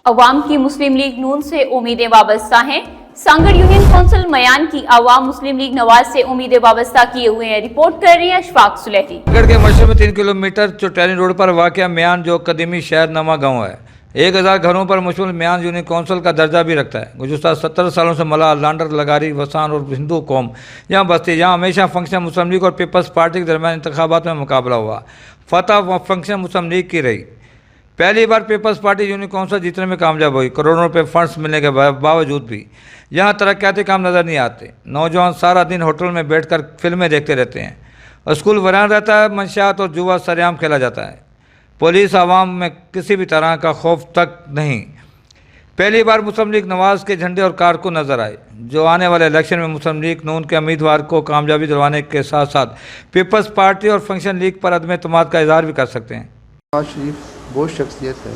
अवाम की मुस्लिम लीग नून से उम्मीदें वाबस्ता हैं। सांगड़ यूनियन कौंसिल मयान की अवाम मुस्लिम लीग नवाज से उम्मीदें वाबस्ता किए हुए हैं। रिपोर्ट कर रही है अशफाक सुलेही। सांगड़ के मशरक़ में 3 किलोमीटर चौटानी रोड पर वाक़या मयान जो कदीमी शहर नमा गाँव है, 1000 घरों पर मुश्तमिल मयान यूनियन कौंसिल का दर्जा भी रखता है। गुज़श्ता 70 सालों से मलाह, लांडर, लगारी, वसान और हिंदू कौम यहाँ बसती। यहाँ हमेशा फंक्शन मुस्लिम लीग और पीपल्स पार्टी के दरमियान इंतखाबात में मुकाबला हुआ। फतह फंक्शन मुस्लिम लीग की रही। पहली बार पीपल्स पार्टी यूनियन कौंसिल जीतने में कामयाब हुई। करोड़ों रुपए फंड्स मिलने के बावजूद भी यहाँ तरक्याती काम नज़र नहीं आते। नौजवान सारा दिन होटल में बैठकर फिल्में देखते रहते हैं। स्कूल वीरान रहता है। मंशियात और जुआ सरेआम खेला जाता है। पुलिस आवाम में किसी भी तरह का खौफ तक नहीं। पहली बार मुस्लिम लीग नवाज के झंडे और कारकुन नजर आए, जो आने वाले इलेक्शन में मुस्लिम लीग नून के उम्मीदवार को कामयाबी दिलवाने के साथ साथ पीपल्स पार्टी और फंक्शन लीग पर अदम एतमाद का इजहार भी कर सकते हैं। नवाज शरीफ वो शख्सियत है,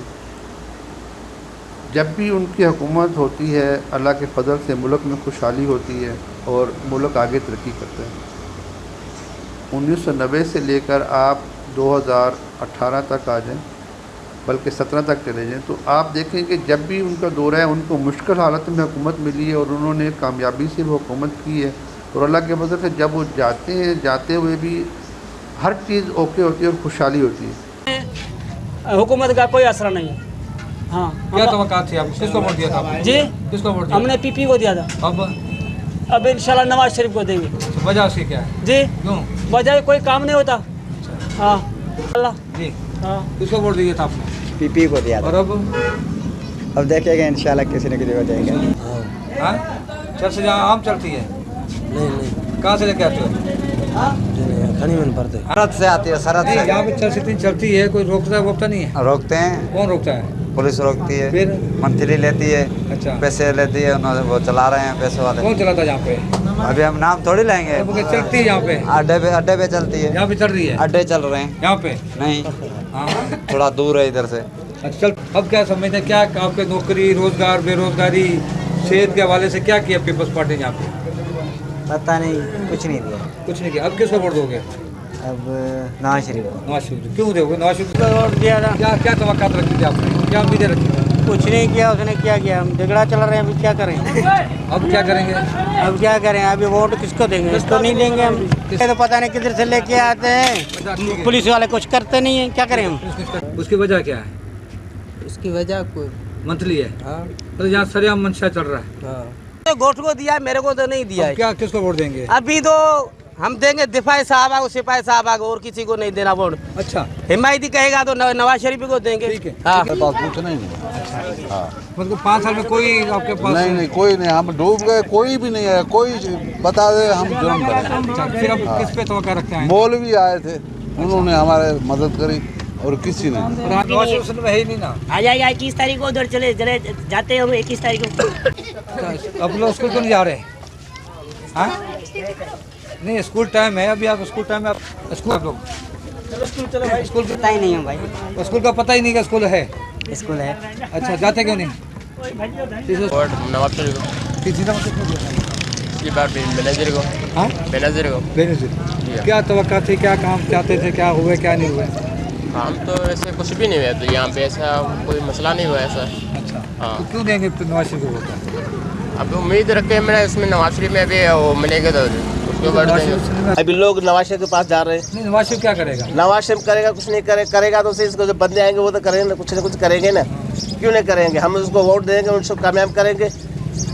जब भी उनकी हुकूमत होती है अल्लाह के फजल से मुल्क में खुशहाली होती है और मुल्क आगे तरक्की करता है। 1990 से लेकर आप 2018 तक आ जाएं, बल्कि 17 तक चले जाएं, तो आप देखें कि जब भी उनका दौरा है उनको मुश्किल हालत में हुकूमत मिली है और उन्होंने कामयाबी से वो हुकूमत की है। और अल्लाह के फजल से जब वो जाते हैं, जाते हुए भी हर चीज़ ओके होती है और खुशहाली होती है। हुकूमत का कोई असर नहीं है। हाँ, क्या तवक्का थी आपको? किसको वोट दिया था आपने? जी, किसको वोट दिया? हमने पीपी को दिया था। अब इंशाल्लाह नवाज शरीफ को देंगे। वजह उसकी क्या है? जी, क्यों? वजह कोई काम नहीं होता। हाँ अल्लाह जी, हाँ, किसको वोट दिया था आपने? पीपी को दिया और था। अब देखेंगे इंशाल्लाह किसी न किसी को देंगे। हाँ? चल से जहाँ आम चलती है? नहीं कहाँ से लेके आते हो? खनी में पड़ते। सरहद से आती है, सरहद नहीं, से यहाँ पे चल से तीन चलती है, कोई रोकता वोकता नहीं है? रोकते हैं। कौन रोकता है? पुलिस रोकती है, फिर? मंथली लेती है, अच्छा, पैसे लेती है, उन्होंने वो चला रहे हैं पैसे वाले। कौन चलाता है यहाँ पे? अभी हम नाम थोड़ी लेंगे। अब क्या चलती है यहाँ पे? अड्डे पे चलती है। यहाँ पे चल रही है? अड्डे चल रहे हैं। यहाँ पे नहीं, हाँ, थोड़ा दूर है इधर से। अच्छा चल। अब क्या समझते हैं, क्या आपके नौकरी, रोजगार, बेरोजगारी, सेहत के हवाले से क्या किया पीपल्स पार्टी ने यहाँ पे? पता नहीं, कुछ नहीं दिया। कुछ नहीं किया। अब किसको वोट दोगे? अब नवाज शरीफ को। नवाज शरीफ। क्यों दोगे नवाज शरीफ? वोट दिया था। क्या क्या तवक्कात रखी थी आपने? क्या उम्मीदें रखी थी? कुछ नहीं किया उसने। क्या किया? हम झगड़ा चल रहे हैं। अभी क्या करें? अब क्या करेंगे? अब क्या करें? अभी वोट किसको देंगे? इसको नहीं देंगे हम। तो पता नहीं किधर से लेके आते हैं। पुलिस वाले कुछ करते नहीं है। क्या करें हम? उसकी वजह क्या है? उसकी वजह कोई मंथली है। तो यहाँ सरेआम मंशा चल रहा है। तो गोट को दिया, मेरे को तो नहीं दिया। अब क्या किसको वोट देंगे? अभी तो हम देंगे दिफाई साहब को, सिपाही साहब को, और किसी को नहीं देना वोट। अच्छा, हिमायती कहेगा तो नवाज शरीफ को देंगे। ठीक है। हाँ। कुछ नहीं। मतलब 5 साल में कोई आपके पास? नहीं, कोई नहीं। हम डूब गए, कोई भी नहीं है। कोई बता दे, हम जुर्म करें। अच्छा, फिर अब किस पे तवक्का रखते हैं? मौलवी आए थे, उन्होंने हमारे मदद करी और किसी ने। नवाज शरीफ में है ही नहीं ना। आ जाएगा 21 तारीख को। उधर चले जाते हम 21 तारीख को। अब लोग स्कूल क्यों नहीं जा रहे? हाँ? नहीं, स्कूल टाइम है अभी। आप स्कूल टाइम में आप स्कूल आप लोग स्कूल पता ही नहीं है भाई। स्कूल का पता ही नहीं कि स्कूल है। स्कूल है। अच्छा, जाते क्यों नहीं? नवाब शरीफ को। किसी तरह से इसकी बात बेनज़ीर को। हाँ, बेनज़ीर को। बेनज़ीर। क्या तवक्का थी, क्या काम चाहते थे, क्या हुए क्या नहीं हुए? काम तो ऐसे कुछ भी नहीं हुआ, तो यहाँ पे ऐसा कोई मसला नहीं हुआ ऐसा। अच्छा, हाँ। तो क्यों देंगे नवाज शरीफ को वोट? अब उम्मीद रखे हैं मैंने इसमें नवाज शरीफ में भी वो मिलेगा तो उसको वोट देंगे। अभी लोग नवाज शरीफ के पास जा रहे हैं। नहीं, नवाज शरीफ क्या करेगा? नवाज शरीफ करेगा कुछ नहीं करेगा तो सही। इसको जो बंदे आएंगे वो तो करेंगे, कुछ ना कुछ करेंगे ना। क्यों नहीं करेंगे? हम उसको वोट देंगे, उनको कामयाब करेंगे।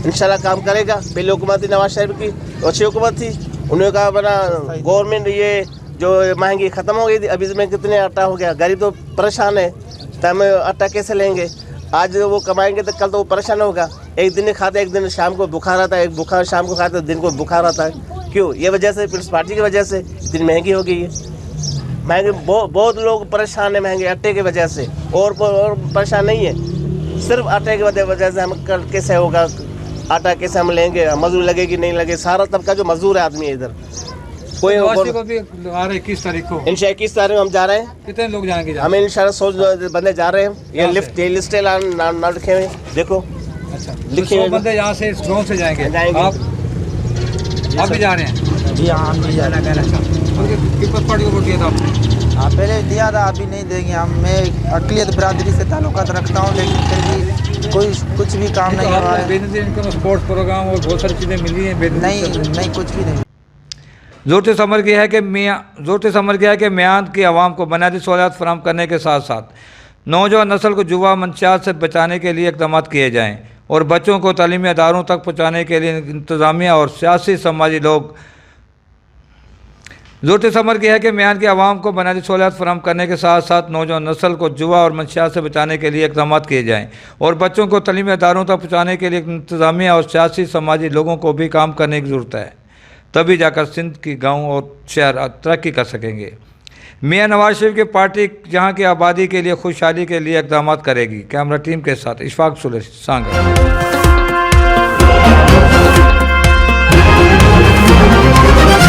इंशाल्लाह काम करेगा। पहले हुकूमत थी नवाज शरीफ की, अच्छी हुकूमत थी। उन्होंने कहा बना गवर्नमेंट ये जो महंगी ख़त्म हो गई थी, अभी इसमें कितने आटा हो गया। गरीब तो परेशान है, तो हम आटा कैसे लेंगे? आज वो कमाएंगे तो कल तो वो परेशान होगा। एक दिन खाते, एक दिन शाम को बुखार आता है, एक बुखार शाम को खाते, दिन को बुखार आता है। क्यों? ये वजह से पीपल्स पार्टी की वजह से इतनी महंगी हो गई है। महंगे बहुत लोग परेशान है महंगे आटे की वजह से। और परेशान नहीं है, सिर्फ आटे की वजह से। हम कल कैसे होगा? आटा कैसे हम लेंगे? मजदूर लगेगी नहीं लगे? सारा तबका जो मजदूर है आदमी है इधर। कोई को भी आ रहे 21 तारीख को। इंशाल्लाह 21 तारीख हम जा रहे हैं। कितने लोग जाएंगे? हमें इंशाल्लाह 100 बंदे जा रहे हैं। ये लिस्ट नाम लिखे हुए देखो। अच्छा, लिखे हुए बंदे यहाँ से गाँव से जाएंगे। आप भी जा रहे हैं? जी हाँ, हम भी जा रहे हैं। पीपल्स पार्टी को वोट दिया था आपने? हाँ पहले दिया था, अभी नहीं देंगे हम। मैं अकलियत बरादरी से ताल्लुकात रखता हूँ, लेकिन फिर भी कोई कुछ भी काम नहीं हुआ है। बेनजीर इनकम स्पोर्ट्स प्रोग्राम और बहुत सारी चीज़ें मिली हैं नहीं कुछ भी नहीं। ज़रूरत इस अमर की है कि म्यान की आवाम को बुनियादी सहूलियात फराहम करने के साथ साथ नौजवान नस्ल को जुआ मंशियात से बचाने के लिए इक़दाम किए जाएँ और बच्चों को तालीमी अदारों तक पहुँचाने के लिए इंतज़ामिया और सियासी समाजी लोग ज़रूरत इस अमर की है कि म्यान की आवाम को बुनियादी सहूलियात फराहम करने के साथ साथ नौजवान नस्ल को जुआ और मंशियात से बचाने के लिए इक़दाम किए जाएँ और बच्चों को तालीमी अदारों तक पहुँचाने के लिए इंतज़ामिया और सियासी समाजी लोगों को भी काम करने की ज़रूरत है, तभी जाकर सिंध की गाँव और शहर तरक्की कर सकेंगे। मियां नवाज शरीफ की पार्टी जहां की आबादी के लिए खुशहाली के लिए इक़दाम करेगी। कैमरा टीम के साथ इशफाक सुलेह, सांगड़।